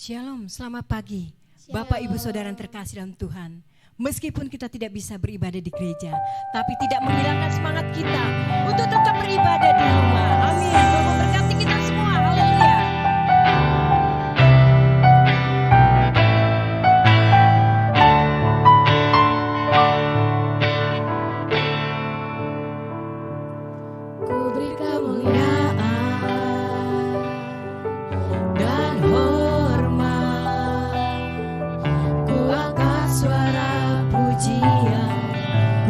Shalom, selamat pagi Bapak Ibu Saudara yang terkasih dalam Tuhan. Meskipun kita tidak bisa beribadah di gereja, tapi tidak menghilangkan semangat kita untuk tetap beribadah di rumah. Amin. Tuhan memberkati kita semua. Haleluya. Ku beri kemuliaan dan hormat, ku angkat suara pujian,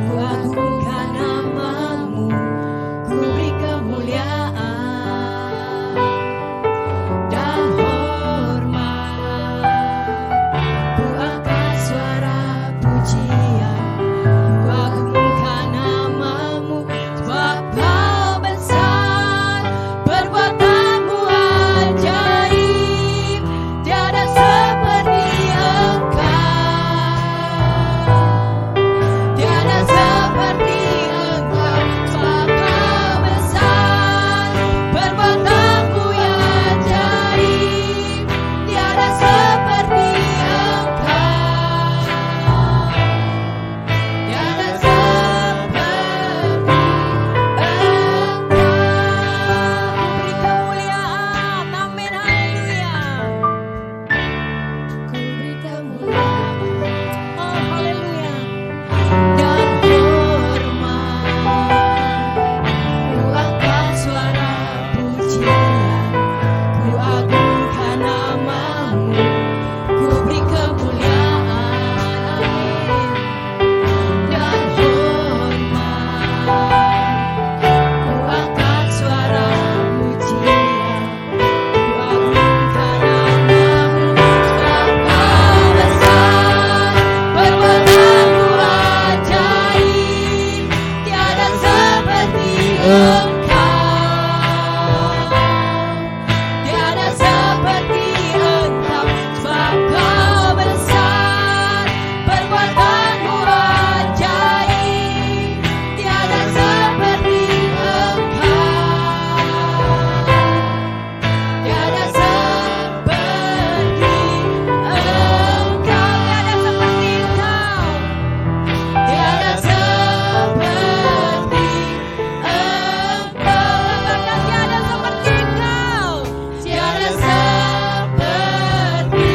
ku agungkan namamu, ku beri kemuliaan dan hormat, ku angkat suara pujian, ku agungkan namamu, sebab kau besar, perbuatanmu ajaib, tiada seperti tiada seperti Engkau, sebab Kau besar, perbuatanmu ajaib, tiada seperti Engkau, tiada seperti Engkau. Beri kemuliaan, amin, haleluya. Ku beri kemuliaan, oh haleluya. Dan hormat, ku angkat suara pujian, ku agungkan namamu, ku beri kemuliaan, amin. Dan hormat, ku angkat suara pujian, ku agungkan namamu, sebab Kau besar, perbuatanmu ajaib, tiada seperti Engkau, tiada seperti Engkau, sebab Kau besar, perbuatanmu ajaib, tiada seperti Engkau, tiada seperti Engkau, tiada seperti Engkau, tiada seperti Engkau, katakan tiada seperti Engkau, tiada seperti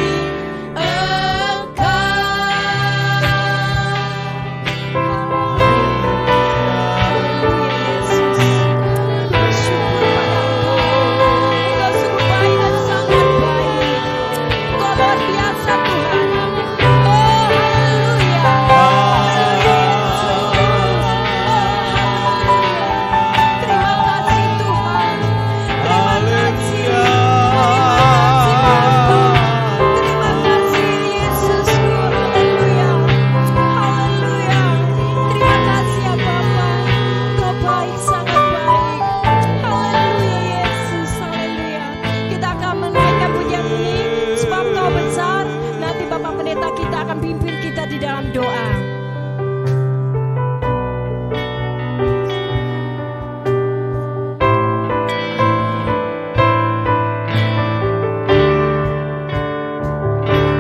kita akan pimpin kita di dalam doa.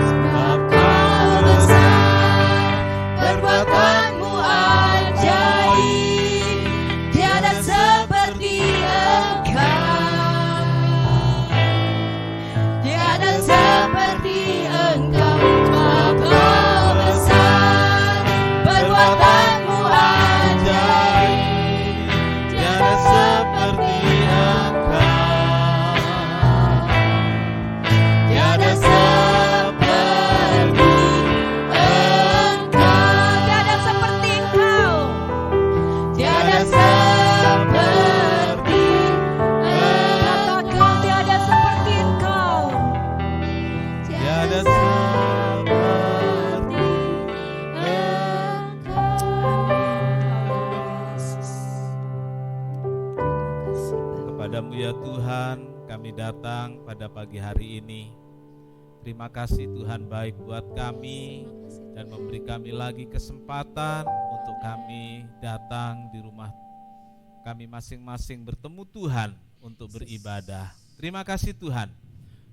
Sebab Kau besar, perbuatanmu ajaib, tiada seperti Engkau, tiada seperti Engkau. Sebab Kau besar, perbuatanmu ajaib, tiada seperti Engkau, tiada seperti Engkau, tiada seperti Engkau, tiada seperti Engkau. Katakan tiada seperti Engkau, tiada seperti Kepadamu ya Tuhan, kami datang pada pagi hari ini. Terima kasih Tuhan baik buat kami dan memberi kami lagi kesempatan untuk kami datang di rumah kami masing-masing bertemu Tuhan untuk beribadah. Terima kasih Tuhan.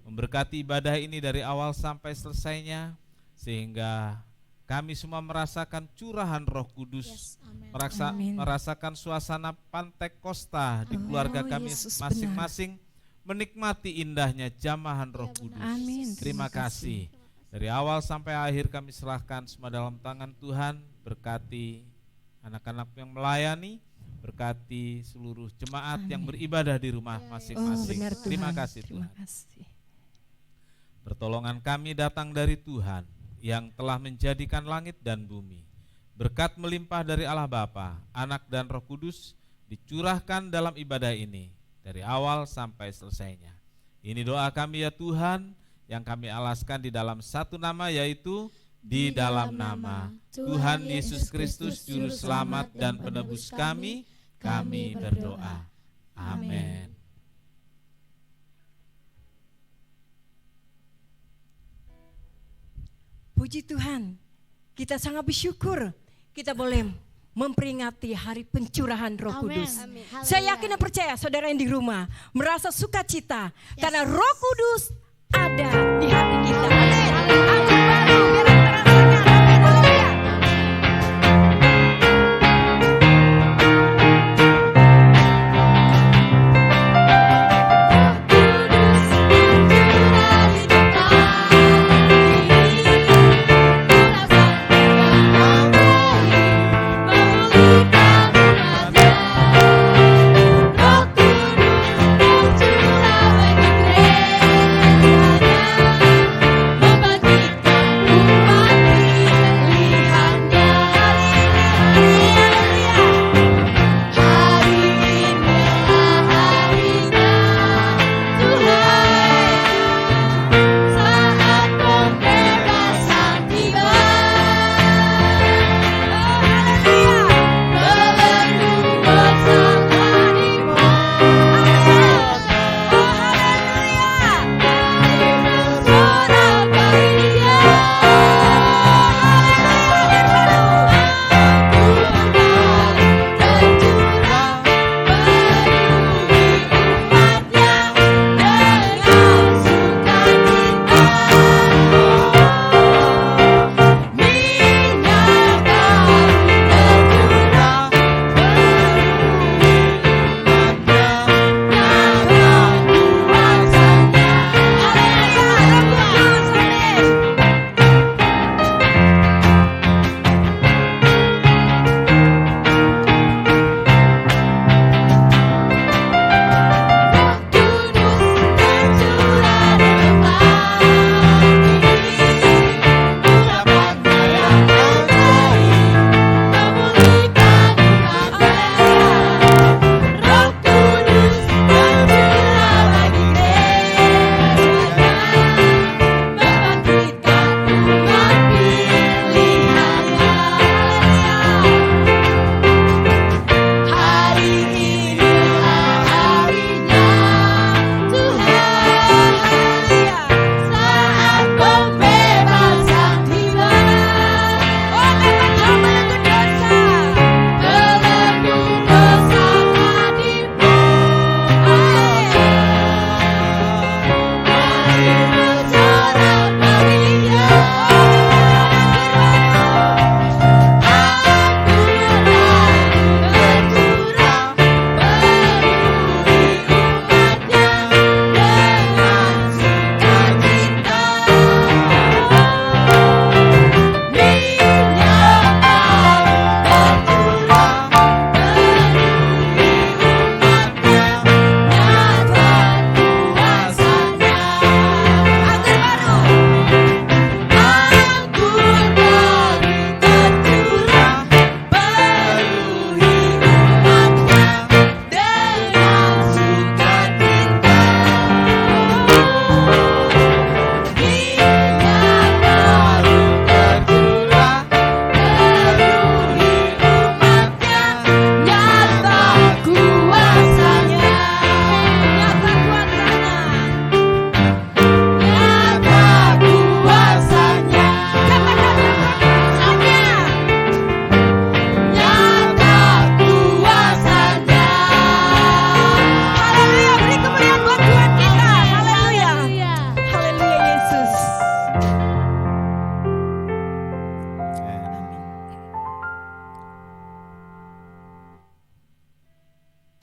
memberkati ibadah ini dari awal sampai selesainya, sehingga kami semua merasakan curahan Roh Kudus, merasakan suasana Pantekosta di keluarga kami masing-masing, menikmati indahnya jamahan Roh Kudus. Terima kasih. Dari awal sampai akhir kami serahkan semua dalam tangan Tuhan. Berkati anak-anak yang melayani, berkati seluruh jemaat yang beribadah di rumah masing-masing. Terima kasih Tuhan. Pertolongan kami datang dari Tuhan yang telah menjadikan langit dan bumi. Berkat melimpah dari Allah Bapa, Anak dan Roh Kudus dicurahkan dalam ibadah ini dari awal sampai selesainya. Ini doa kami ya Tuhan, yang kami alaskan di dalam satu nama, yaitu di dalam nama Tuhan Yesus Kristus Juru Selamat dan Penebus kami berdoa. Amin. Puji Tuhan, kita sangat bersyukur kita boleh memperingati hari pencurahan Roh Kudus. Saya yakin dan percaya saudara yang di rumah merasa sukacita karena Roh Kudus ada di hati kita. Angkat baru biar merasakan. Haleluya. Roh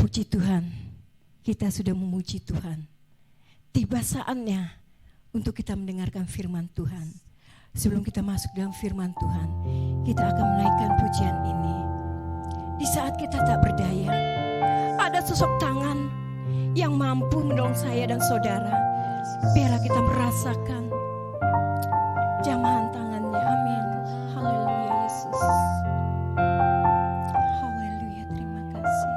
Puji Tuhan, kita sudah memuji Tuhan. Tiba saatnya untuk kita mendengarkan firman Tuhan. Sebelum kita masuk dalam firman Tuhan, kita akan menaikkan pujian ini. Di saat kita tak berdaya, ada sosok tangan yang mampu menolong saya dan saudara. Biarlah kita merasakan jamahan tangannya. Amin. Haleluya Yesus. Haleluya, terima kasih.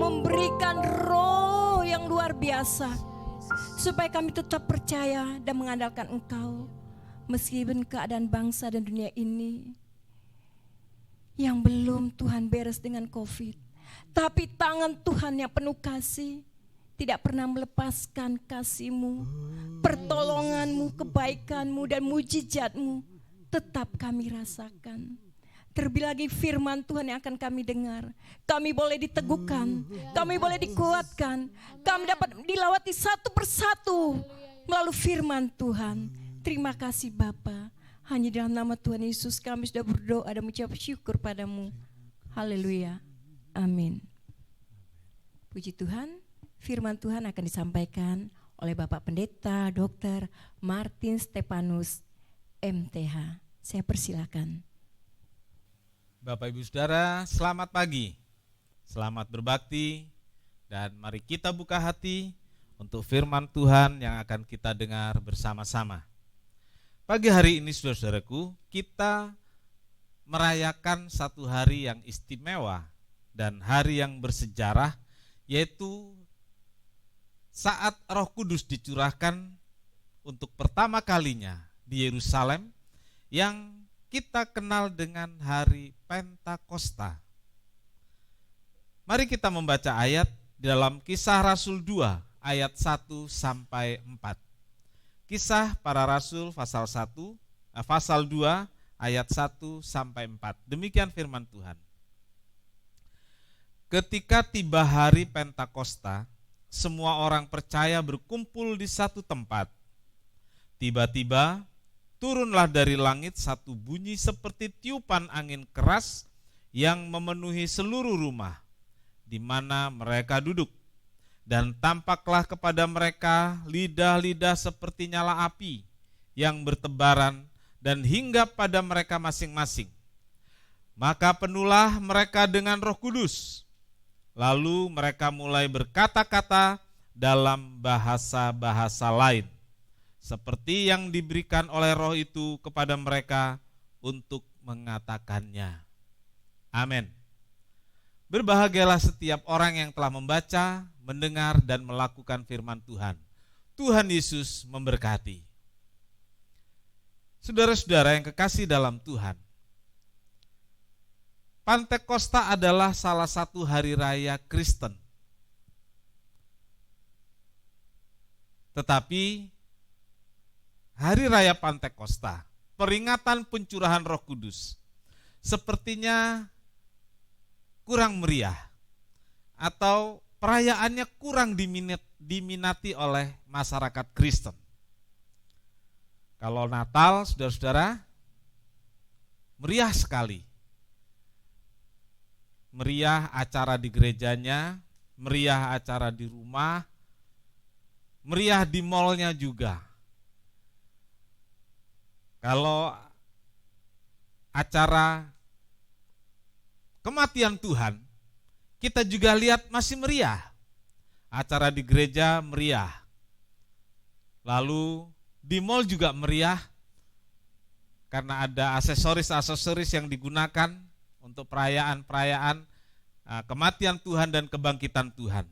memberikan roh yang luar biasa, supaya kami tetap percaya dan mengandalkan Engkau. Meskipun keadaan bangsa dan dunia ini yang belum Tuhan beres dengan COVID, tapi tangan Tuhan yang penuh kasih tidak pernah melepaskan kasih-Mu, pertolongan-Mu, kebaikan-Mu, dan mujizat-Mu tetap kami rasakan. Terlebih lagi firman Tuhan yang akan kami dengar, kami boleh diteguhkan, kami boleh dikuatkan, kami dapat dilawati satu persatu melalui firman Tuhan. Terima kasih Bapa. Hanya dalam nama Tuhan Yesus kami sudah berdoa dan mengucap syukur padamu. Haleluya. Amin. Puji Tuhan, firman Tuhan akan disampaikan oleh Bapak Pendeta Dr. Martin Stefanus MTH. Saya persilakan. Bapak Ibu Saudara, selamat pagi. Selamat berbakti dan mari kita buka hati untuk firman Tuhan yang akan kita dengar bersama-sama. Pagi hari ini saudara-saudaraku, kita merayakan satu hari yang istimewa dan hari yang bersejarah, yaitu saat Roh Kudus dicurahkan untuk pertama kalinya di Yerusalem, yang kita kenal dengan hari Pentakosta. Mari kita membaca ayat dalam Kisah Rasul 2 ayat 1 sampai 4. Kisah Para Rasul pasal 2 ayat 1 sampai 4. Demikian firman Tuhan. Ketika tiba hari Pentakosta, semua orang percaya berkumpul di satu tempat. Tiba-tiba turunlah dari langit satu bunyi seperti tiupan angin keras yang memenuhi seluruh rumah di mana mereka duduk. Dan tampaklah kepada mereka lidah-lidah seperti nyala api yang bertebaran dan hinggap pada mereka masing-masing. Maka penuhlah mereka dengan Roh Kudus. Lalu mereka mulai berkata-kata dalam bahasa-bahasa lain, seperti yang diberikan oleh Roh itu kepada mereka untuk mengatakannya. Amin. Berbahagialah setiap orang yang telah membaca, mendengar, dan melakukan firman Tuhan. Tuhan Yesus memberkati. Saudara-saudara yang kekasih dalam Tuhan, Pentakosta adalah salah satu hari raya Kristen. Tetapi hari raya Pentakosta, peringatan pencurahan Roh Kudus, sepertinya kurang meriah atau perayaannya kurang diminati oleh masyarakat Kristen. Kalau Natal, saudara-saudara, meriah sekali. Meriah acara di gerejanya, meriah acara di rumah, meriah di malnya juga. Kalau acara kematian Tuhan, kita juga lihat masih meriah. Acara di gereja meriah. Lalu di mal juga meriah, karena ada aksesoris-aksesoris yang digunakan untuk perayaan-perayaan kematian Tuhan dan kebangkitan Tuhan.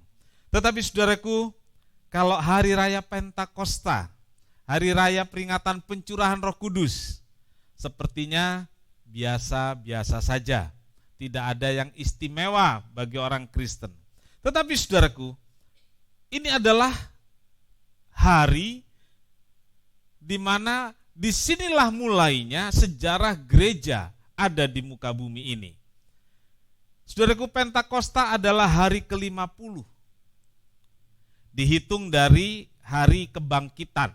Tetapi saudaraku, kalau hari raya Pentakosta, hari raya peringatan pencurahan Roh Kudus, sepertinya biasa-biasa saja. Tidak ada yang istimewa bagi orang Kristen. Tetapi saudaraku, ini adalah hari di mana disinilah mulainya sejarah gereja ada di muka bumi ini. Saudaraku, Pentakosta adalah hari ke-50. Dihitung dari hari kebangkitan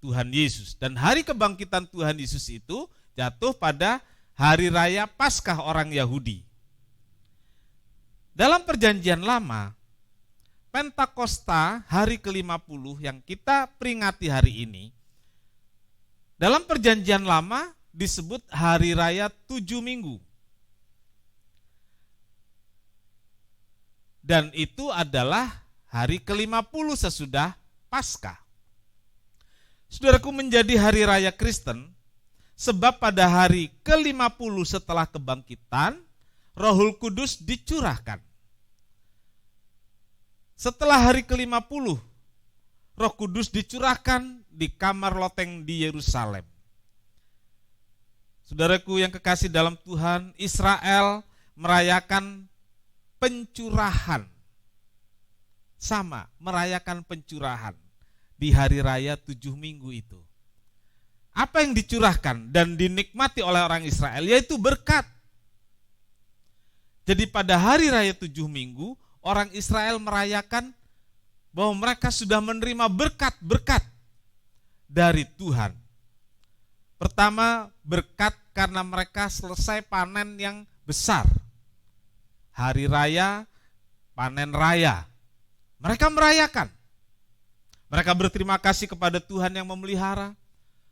Tuhan Yesus. Dan hari kebangkitan Tuhan Yesus itu jatuh pada hari raya Paskah orang Yahudi. Dalam perjanjian lama, Pentakosta hari ke-50 yang kita peringati hari ini, dalam perjanjian lama disebut hari raya 7 minggu. Dan itu adalah hari ke-50 sesudah Paskah. Saudaraku, menjadi hari raya Kristen, sebab pada hari ke-50 setelah kebangkitan, Roh Kudus dicurahkan. Setelah hari ke-50, Roh Kudus dicurahkan di kamar loteng di Yerusalem. Saudaraku yang kekasih dalam Tuhan, Israel merayakan pencurahan. Sama, merayakan pencurahan di hari raya 7 minggu itu. Apa yang dicurahkan dan dinikmati oleh orang Israel, yaitu berkat. Jadi pada hari raya 7 minggu, orang Israel merayakan bahwa mereka sudah menerima berkat-berkat dari Tuhan. Pertama, berkat karena mereka selesai panen yang besar. Hari raya, panen raya. Mereka merayakan. Mereka berterima kasih kepada Tuhan yang memelihara.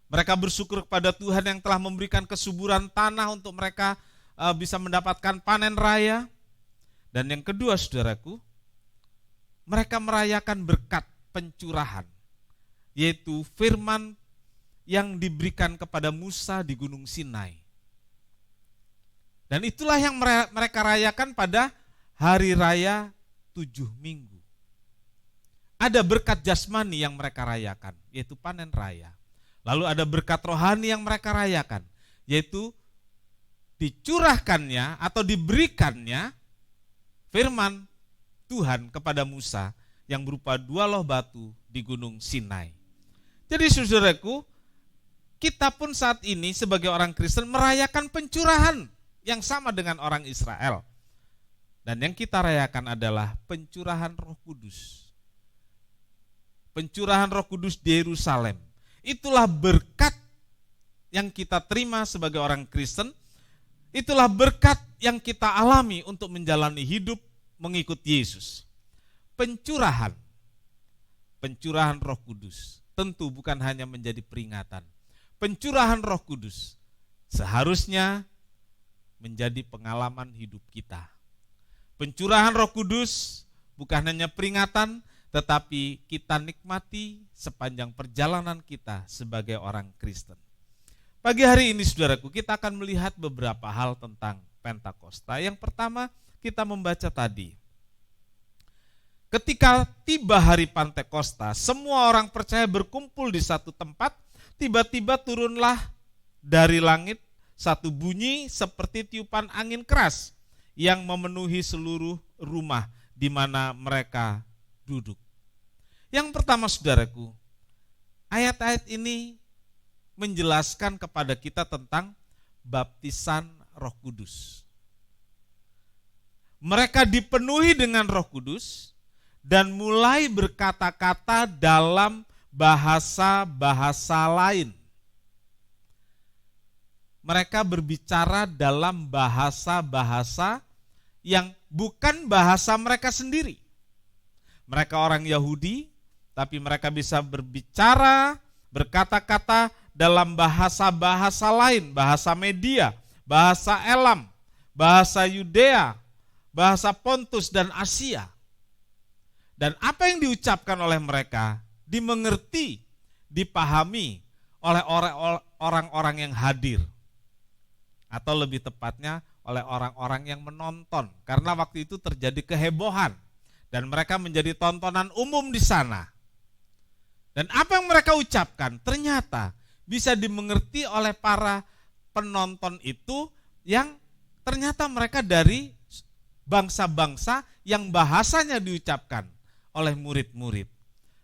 Mereka bersyukur kepada Tuhan yang telah memberikan kesuburan tanah untuk mereka bisa mendapatkan panen raya. Dan yang kedua, saudaraku, mereka merayakan berkat pencurahan, yaitu firman yang diberikan kepada Musa di Gunung Sinai. Dan itulah yang mereka rayakan pada hari raya 7 minggu. Ada berkat jasmani yang mereka rayakan, yaitu panen raya. Lalu ada berkat rohani yang mereka rayakan, yaitu dicurahkannya atau diberikannya firman Tuhan kepada Musa yang berupa 2 loh batu di Gunung Sinai. Jadi saudaraku, kita pun saat ini sebagai orang Kristen merayakan pencurahan yang sama dengan orang Israel. Dan yang kita rayakan adalah pencurahan Roh Kudus. Pencurahan Roh Kudus di Yerusalem. Itulah berkat yang kita terima sebagai orang Kristen. Itulah berkat yang kita alami untuk menjalani hidup mengikut Yesus. Pencurahan Roh Kudus tentu bukan hanya menjadi peringatan. Pencurahan Roh Kudus seharusnya menjadi pengalaman hidup kita. Pencurahan Roh Kudus bukan hanya peringatan, tetapi kita nikmati sepanjang perjalanan kita sebagai orang Kristen. Pagi hari ini saudaraku, kita akan melihat beberapa hal tentang Pentakosta. Yang pertama, kita membaca tadi. Ketika tiba hari Pentakosta, semua orang percaya berkumpul di satu tempat, tiba-tiba turunlah dari langit satu bunyi seperti tiupan angin keras yang memenuhi seluruh rumah di mana mereka duduk. Yang pertama saudaraku, ayat-ayat ini menjelaskan kepada kita tentang baptisan Roh Kudus. Mereka dipenuhi dengan Roh Kudus dan mulai berkata-kata dalam bahasa-bahasa lain. Mereka berbicara dalam bahasa-bahasa yang bukan bahasa mereka sendiri. Mereka orang Yahudi, tapi mereka bisa berbicara, berkata-kata dalam bahasa-bahasa lain, bahasa Media, bahasa Elam, bahasa Yudea, bahasa Pontus dan Asia. Dan apa yang diucapkan oleh mereka dimengerti, dipahami oleh orang-orang yang hadir. Atau lebih tepatnya oleh orang-orang yang menonton. Karena waktu itu terjadi kehebohan dan mereka menjadi tontonan umum di sana. Dan apa yang mereka ucapkan ternyata bisa dimengerti oleh para penonton itu yang ternyata mereka dari bangsa-bangsa yang bahasanya diucapkan oleh murid-murid.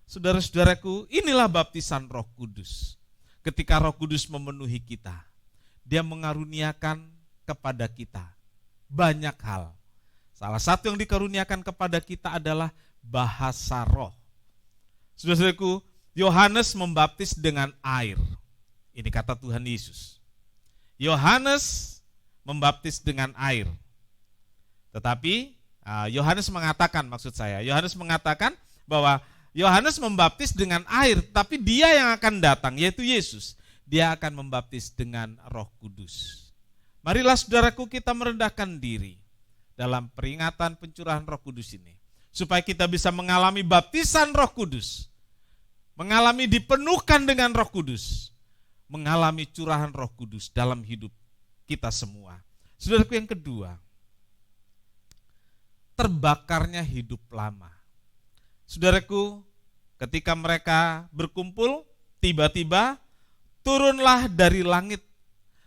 Saudara-saudaraku, inilah baptisan Roh Kudus. Ketika Roh Kudus memenuhi kita, Dia mengaruniakan kepada kita banyak hal. Salah satu yang dikaruniakan kepada kita adalah bahasa roh. Saudara-saudaraku, Yohanes membaptis dengan air. Ini kata Tuhan Yesus. Yohanes membaptis dengan air. Tetapi Yohanes mengatakan bahwa Yohanes membaptis dengan air, tapi Dia yang akan datang, yaitu Yesus. Dia akan membaptis dengan Roh Kudus. Marilah saudaraku, kita merendahkan diri dalam peringatan pencurahan Roh Kudus ini, supaya kita bisa mengalami baptisan Roh Kudus, mengalami dipenuhkan dengan Roh Kudus, mengalami curahan Roh Kudus dalam hidup kita semua. Saudaraku, yang kedua, terbakarnya hidup lama. Saudaraku, ketika mereka berkumpul, tiba-tiba turunlah dari langit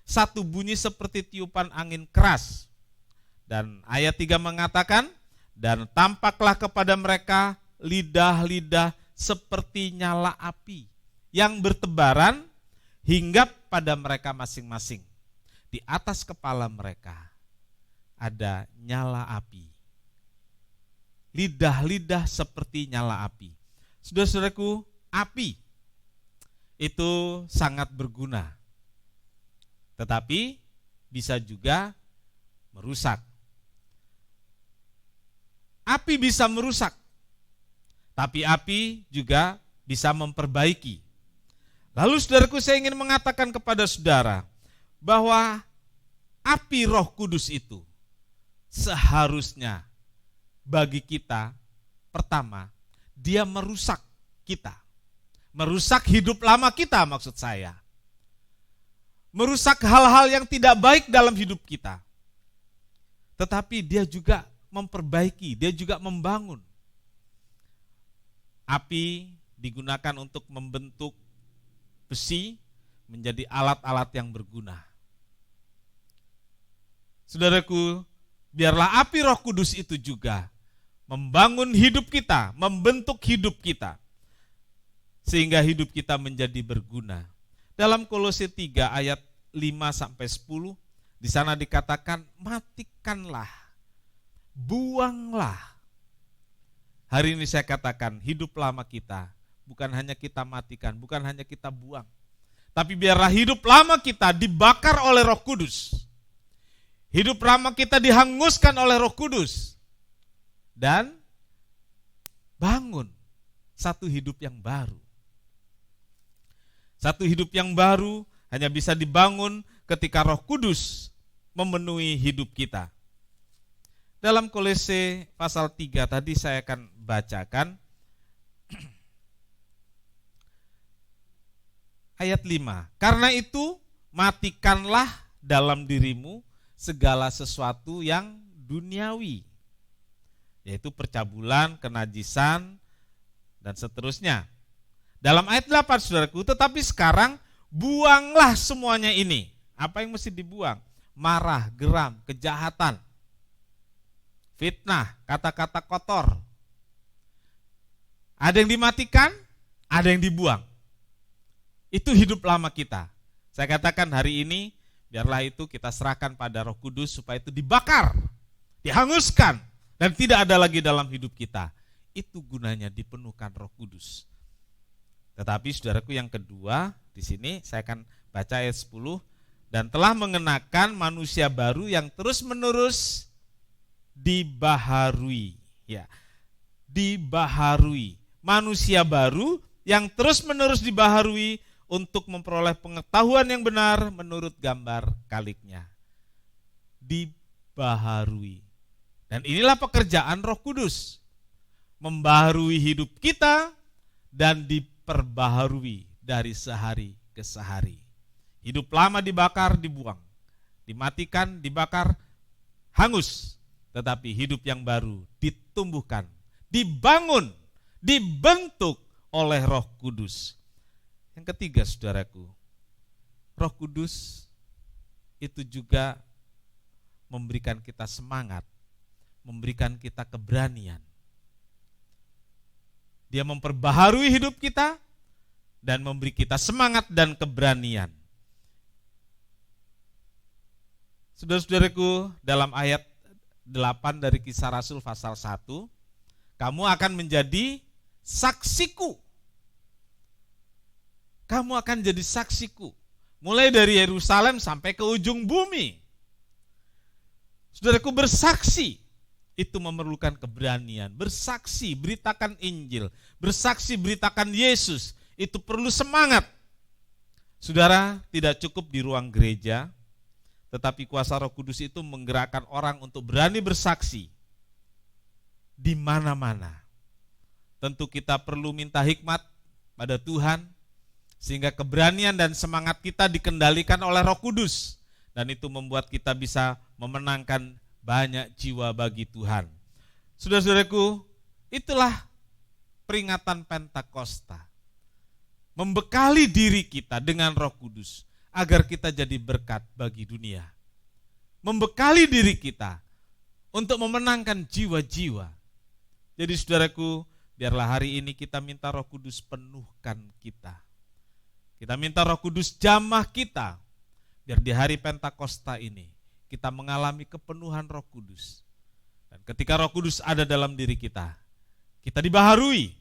satu bunyi seperti tiupan angin keras. Dan ayat 3 mengatakan, dan tampaklah kepada mereka lidah-lidah seperti nyala api yang bertebaran hinggap pada mereka masing-masing. Di atas kepala mereka ada nyala api. Lidah-lidah seperti nyala api. Saudara-saudaraku, api itu sangat berguna, tetapi bisa juga merusak. Api bisa merusak, tapi api juga bisa memperbaiki. Lalu saudaraku, saya ingin mengatakan kepada saudara bahwa api Roh Kudus itu seharusnya bagi kita, pertama, dia merusak kita. Merusak hidup lama kita, maksud saya. Merusak hal-hal yang tidak baik dalam hidup kita. Tetapi dia juga memperbaiki, dia juga membangun. Api digunakan untuk membentuk besi menjadi alat-alat yang berguna. Saudaraku, biarlah api Roh Kudus itu juga membangun hidup kita, membentuk hidup kita, sehingga hidup kita menjadi berguna. Dalam Kolose 3 ayat 5-10, di sana dikatakan, matikanlah, buanglah. Hari ini saya katakan, hidup lama kita, bukan hanya kita matikan, bukan hanya kita buang, tapi biarlah hidup lama kita dibakar oleh Roh Kudus. Hidup lama kita dihanguskan oleh Roh Kudus. Dan bangun satu hidup yang baru. Satu hidup yang baru hanya bisa dibangun ketika Roh Kudus memenuhi hidup kita. Dalam Kolose pasal 3 tadi saya akan bacakan ayat 5. Karena itu matikanlah dalam dirimu segala sesuatu yang duniawi, yaitu percabulan, kenajisan, dan seterusnya. Dalam ayat 8, saudaraku, tetapi sekarang buanglah semuanya ini. Apa yang mesti dibuang? Marah, geram, kejahatan, fitnah, kata-kata kotor. Ada yang dimatikan, ada yang dibuang. Itu hidup lama kita. Saya katakan hari ini, biarlah itu kita serahkan pada Roh Kudus supaya itu dibakar, dihanguskan, dan tidak ada lagi dalam hidup kita. Itu gunanya dipenuhkan Roh Kudus. Tetapi saudaraku, yang kedua, di sini saya akan baca ayat 10, dan telah mengenakan manusia baru yang terus-menerus dibaharui. Ya, dibaharui. Manusia baru yang terus-menerus dibaharui untuk memperoleh pengetahuan yang benar menurut gambar kaliknya. Dibaharui. Dan inilah pekerjaan Roh Kudus. Membaharui hidup kita dan diperbaharui dari sehari ke sehari. Hidup lama dibakar, dibuang. Dimatikan, dibakar, hangus. Tetapi hidup yang baru ditumbuhkan, dibangun, dibentuk oleh Roh Kudus. Yang ketiga, saudaraku, Roh Kudus itu juga memberikan kita semangat, memberikan kita keberanian. Dia memperbaharui hidup kita dan memberi kita semangat dan keberanian. Saudara-saudaraku, dalam ayat 8 dari Kisah Rasul pasal 1, kamu akan menjadi saksiku. Kamu akan jadi saksiku, mulai dari Yerusalem sampai ke ujung bumi. Saudaraku, bersaksi itu memerlukan keberanian. Bersaksi, beritakan Injil. Bersaksi, beritakan Yesus. Itu perlu semangat. Saudara, tidak cukup di ruang gereja, tetapi kuasa Roh Kudus itu menggerakkan orang untuk berani bersaksi di mana-mana. Tentu kita perlu minta hikmat pada Tuhan, sehingga keberanian dan semangat kita dikendalikan oleh Roh Kudus. Dan itu membuat kita bisa memenangkan banyak jiwa bagi Tuhan. Saudara-saudaraku, itulah peringatan Pentakosta. Membekali diri kita dengan Roh Kudus agar kita jadi berkat bagi dunia. Membekali diri kita untuk memenangkan jiwa-jiwa. Jadi saudaraku, biarlah hari ini kita minta Roh Kudus penuhkan kita. Kita minta Roh Kudus jamah kita, biar di hari Pentakosta ini kita mengalami kepenuhan Roh Kudus. Dan ketika Roh Kudus ada dalam diri kita dibaharui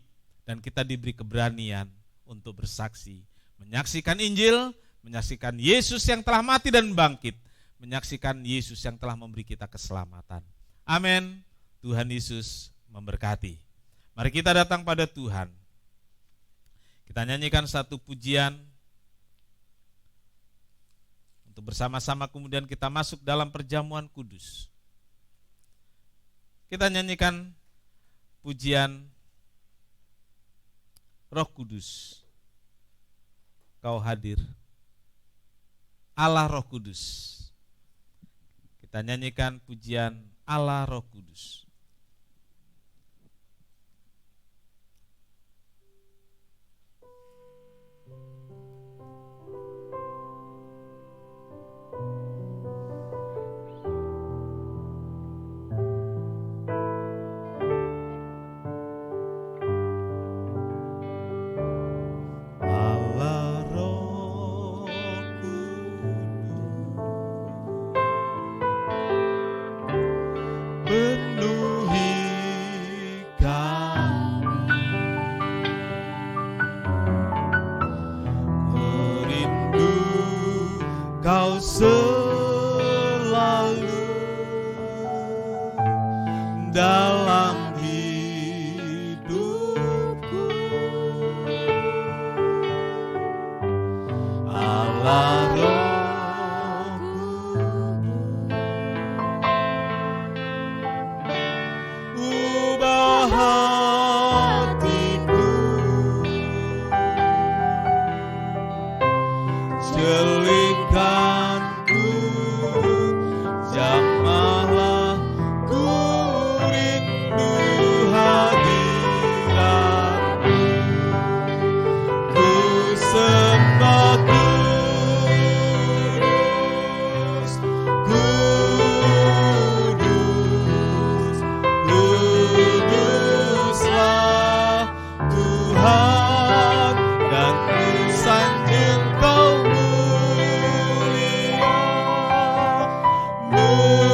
dan kita diberi keberanian untuk bersaksi, menyaksikan Injil, menyaksikan Yesus yang telah mati dan bangkit, menyaksikan Yesus yang telah memberi kita keselamatan. Amin. Tuhan Yesus memberkati. Mari kita datang pada Tuhan. Kita nyanyikan satu pujian untuk bersama-sama kemudian kita masuk dalam perjamuan kudus. Kita nyanyikan pujian Roh Kudus. Kau hadir, Allah Roh Kudus. Kita nyanyikan pujian Allah Roh Kudus. Selalu dalam hidupku, Allah Rohku, ubah hatiku, jelikanku, jamahlah ku rindu hadiratmu, ku sembah kudus, kudus, kuduslah Tuhan, dan ku sanjung Kau mulia, mulia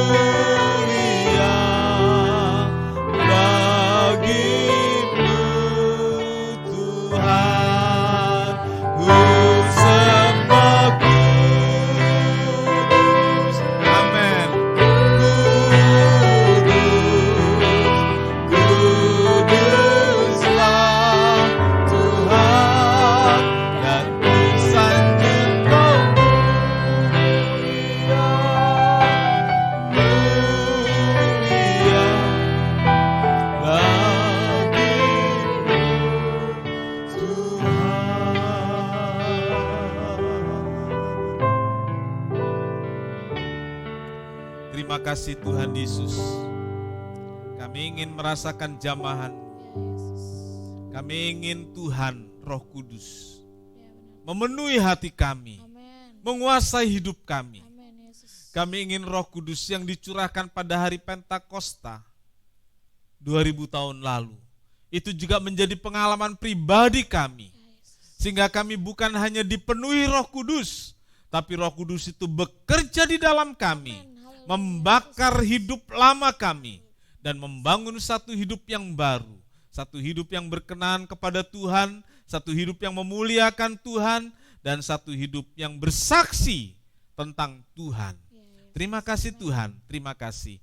bagimu Tuhan, ku sembah kudus, amin, kuduslah Tuhan, dan ku sanjung Kau mulia, mulia bagimu Tuhan. Terima kasih Tuhan Yesus. Kami ingin merasakan jamahan. Kami ingin Tuhan Roh Kudus memenuhi hati kami, menguasai hidup kami. Kami ingin Roh Kudus yang dicurahkan pada hari Pentakosta 2000 tahun lalu. Itu juga menjadi pengalaman pribadi kami. Sehingga kami bukan hanya dipenuhi Roh Kudus, tapi Roh Kudus itu bekerja di dalam kami, membakar hidup lama kami, dan membangun satu hidup yang baru, satu hidup yang berkenan kepada Tuhan, satu hidup yang memuliakan Tuhan, dan satu hidup yang bersaksi tentang Tuhan. Terima kasih Tuhan, terima kasih.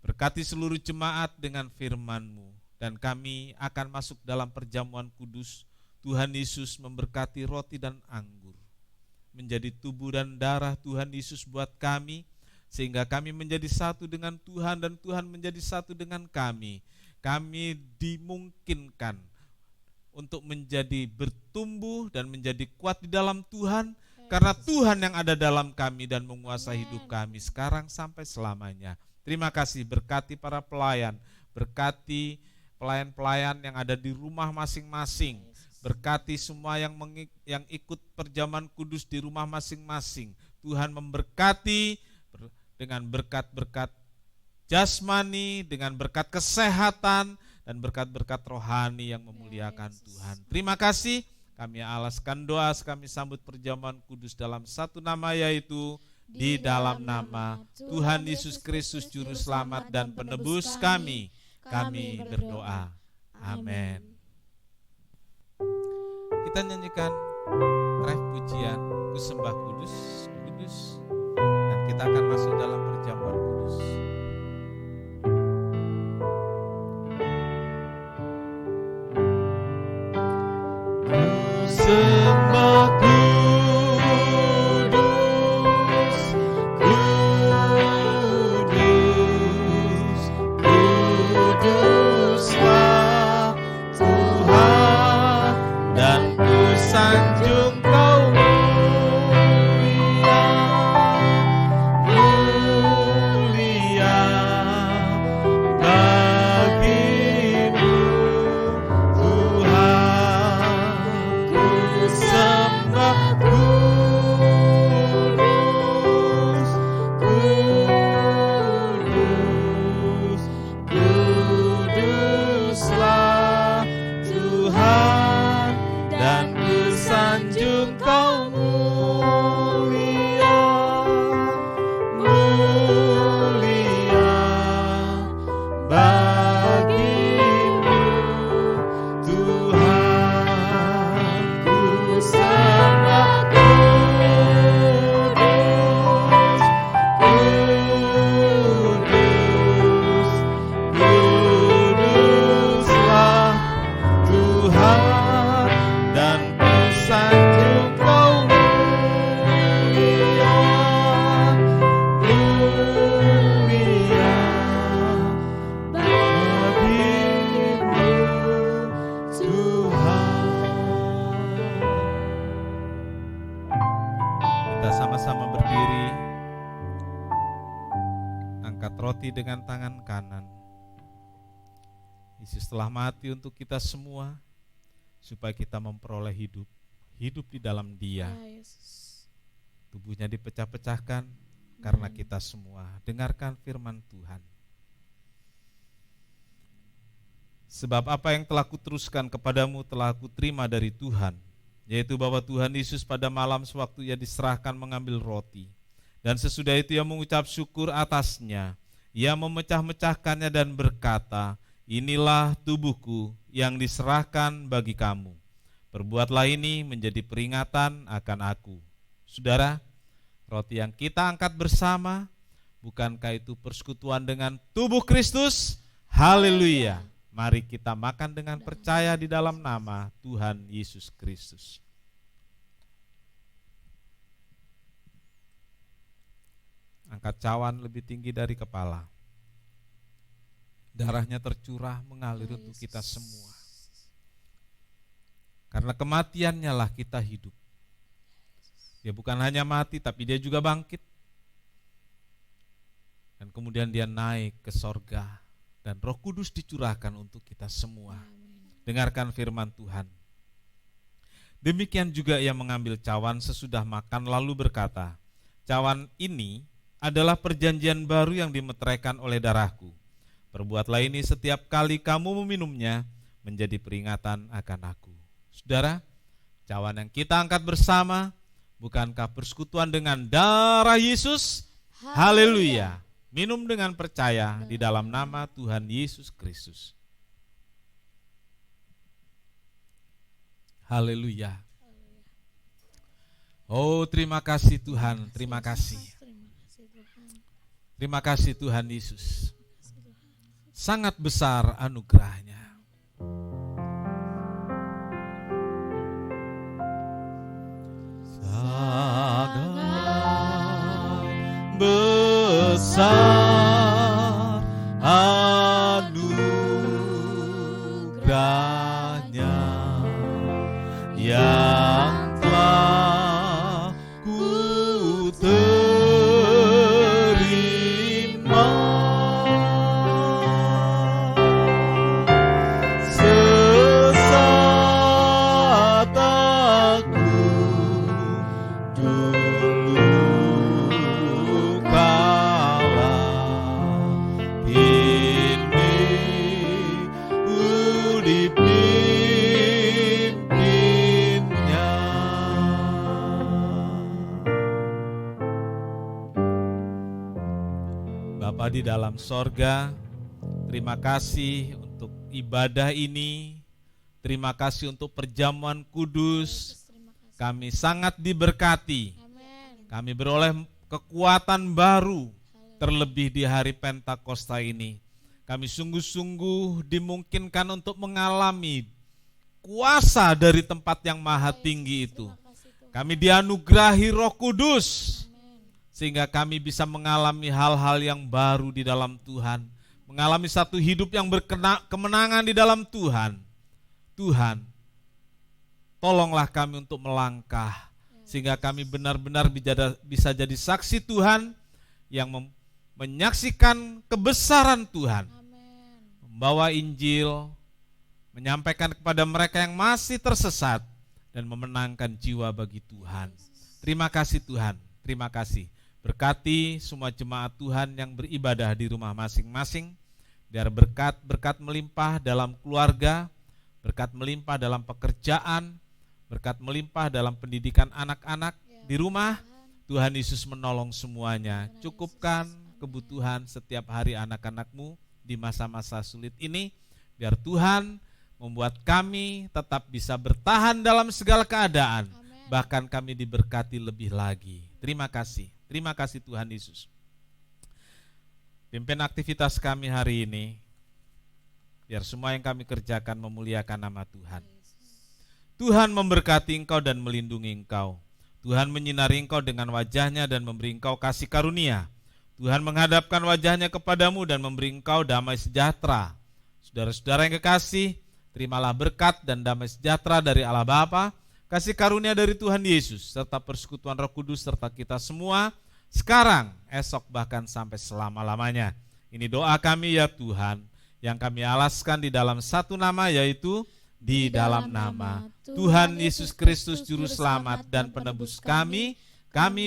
Berkati seluruh jemaat dengan firman-Mu, dan kami akan masuk dalam perjamuan kudus. Tuhan Yesus memberkati roti dan anggur, menjadi tubuh dan darah Tuhan Yesus buat kami, sehingga kami menjadi satu dengan Tuhan dan Tuhan menjadi satu dengan kami. Kami dimungkinkan untuk menjadi bertumbuh dan menjadi kuat di dalam Tuhan, karena Tuhan yang ada dalam kami dan menguasai hidup kami sekarang sampai selamanya. Terima kasih, berkati para pelayan, berkati pelayan-pelayan yang ada di rumah masing-masing. Berkati semua yang ikut perjamuan kudus di rumah masing-masing. Tuhan memberkati dengan berkat-berkat jasmani, dengan berkat kesehatan, dan berkat-berkat rohani yang memuliakan Tuhan. Terima kasih. Kami alaskan doa, kami sambut perjamuan kudus dalam satu nama, yaitu di dalam nama Tuhan Yesus Kristus Juru Selamat dan Penebus kami berdoa. Amin. Kita nyanyikan ref pujian Ku Sembah Kudus, Kudus, dan kita akan masuk dalam perjamuan kudus. Sembah kudus, kudus, kuduslah Tuhan, dan ku sanjung Kau mulia, mulia bagimu Tuhan. Sembah kudus, kudus, kuduslah Tuhan, dan ku sanjung Kau mulia, mulia bagimu Tuhan. Ku sembah kudus, kudus, kuduslah Tuhan, dan ku sanjung Kau mulia, mulia bagimu Tuhan. Kita sama-sama berdiri, angkat roti dengan tangan kanan. Yesus telah mati untuk kita semua, supaya kita memperoleh hidup di dalam Dia. Tubuhnya dipecah-pecahkan karena kita semua. Dengarkan firman Tuhan. Sebab apa yang telah kuteruskan kepadamu telah kuterima dari Tuhan, yaitu bahwa Tuhan Yesus pada malam sewaktu Ia diserahkan mengambil roti, dan sesudah itu Ia mengucap syukur atasnya. Ia memecah-mecahkannya dan berkata, "Inilah tubuhku yang diserahkan bagi kamu. Perbuatlah ini menjadi peringatan akan aku." Saudara, roti yang kita angkat bersama, bukankah itu persekutuan dengan tubuh Kristus? Haleluya. Mari kita makan dengan percaya di dalam nama Tuhan Yesus Kristus. Angkat cawan lebih tinggi dari kepala. Darahnya tercurah mengalir untuk kita semua. Karena kematiannya lah kita hidup. Dia bukan hanya mati, tapi Dia juga bangkit. Dan kemudian Dia naik ke sorga. Dan Roh Kudus dicurahkan untuk kita semua. Dengarkan firman Tuhan. Demikian juga Ia mengambil cawan sesudah makan lalu berkata, "Cawan ini adalah perjanjian baru yang dimeteraikan oleh darahku. Perbuatlah ini setiap kali kamu meminumnya menjadi peringatan akan aku." Saudara, cawan yang kita angkat bersama, bukankah persekutuan dengan darah Yesus? Haleluya. Minum dengan percaya di dalam nama Tuhan Yesus Kristus. Haleluya. Oh, terima kasih Tuhan, terima kasih. Terima kasih Tuhan Yesus. Sangat besar anugerahnya. Sangat besar anugerahnya yang telah ku terima. dalam sorga, terima kasih untuk ibadah ini. Terima kasih untuk perjamuan kudus. Kami sangat diberkati. Kami beroleh kekuatan baru, terlebih di hari Pentakosta ini. Kami sungguh-sungguh dimungkinkan untuk mengalami kuasa dari tempat yang maha tinggi itu. Kami dianugerahi Roh Kudus, sehingga kami bisa mengalami hal-hal yang baru di dalam Tuhan, mengalami satu hidup yang berkemenangan di dalam Tuhan. Tuhan, tolonglah kami untuk melangkah, sehingga kami benar-benar bisa jadi saksi Tuhan yang menyaksikan kebesaran Tuhan, membawa Injil, menyampaikan kepada mereka yang masih tersesat, dan memenangkan jiwa bagi Tuhan. Terima kasih Tuhan, terima kasih. Berkati semua jemaat Tuhan yang beribadah di rumah masing-masing, biar berkat melimpah dalam keluarga, berkat melimpah dalam pekerjaan, berkat melimpah dalam pendidikan anak-anak di rumah. Tuhan Yesus menolong semuanya. Cukupkan kebutuhan setiap hari anak-anak-Mu di masa-masa sulit ini, biar Tuhan membuat kami tetap bisa bertahan dalam segala keadaan. Bahkan kami diberkati lebih lagi. Terima kasih Tuhan Yesus. Pimpin aktivitas kami hari ini, biar semua yang kami kerjakan memuliakan nama Tuhan. Tuhan memberkati engkau dan melindungi engkau. Tuhan menyinari engkau dengan wajahnya dan memberi engkau kasih karunia. Tuhan menghadapkan wajahnya kepadamu dan memberi engkau damai sejahtera. Saudara-saudara yang kekasih, terimalah berkat dan damai sejahtera dari Allah Bapa, kasih karunia dari Tuhan Yesus, serta persekutuan Roh Kudus serta kita semua, sekarang, esok, bahkan sampai selama-lamanya. Ini doa kami ya Tuhan, yang kami alaskan di dalam satu nama, yaitu di dalam nama Tuhan Yesus Kristus Juru Selamat dan Penebus kami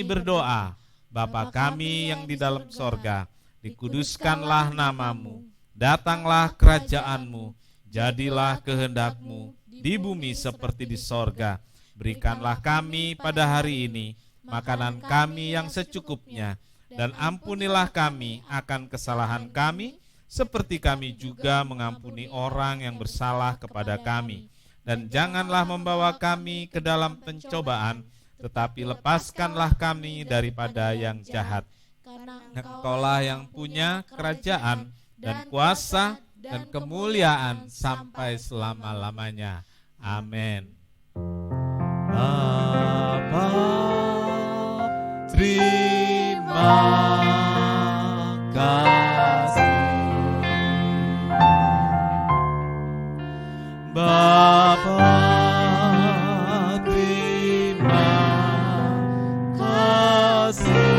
berdoa. Bapa kami yang di dalam sorga, dikuduskanlah namamu, datanglah kerajaan-Mu, jadilah kehendak-Mu di bumi seperti di sorga. Berikanlah kami pada hari ini makanan kami yang secukupnya, dan ampunilah kami akan kesalahan kami, seperti kami juga mengampuni orang yang bersalah kepada kami. Dan janganlah membawa kami ke dalam pencobaan, tetapi lepaskanlah kami daripada yang jahat. Engkaulah yang punya kerajaan dan kuasa dan kemuliaan sampai selama-lamanya. Amin. Bapa, terima kasih. Bapa, terima kasih.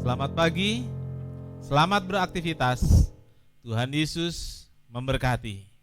Selamat pagi, selamat beraktivitas. Tuhan Yesus memberkati.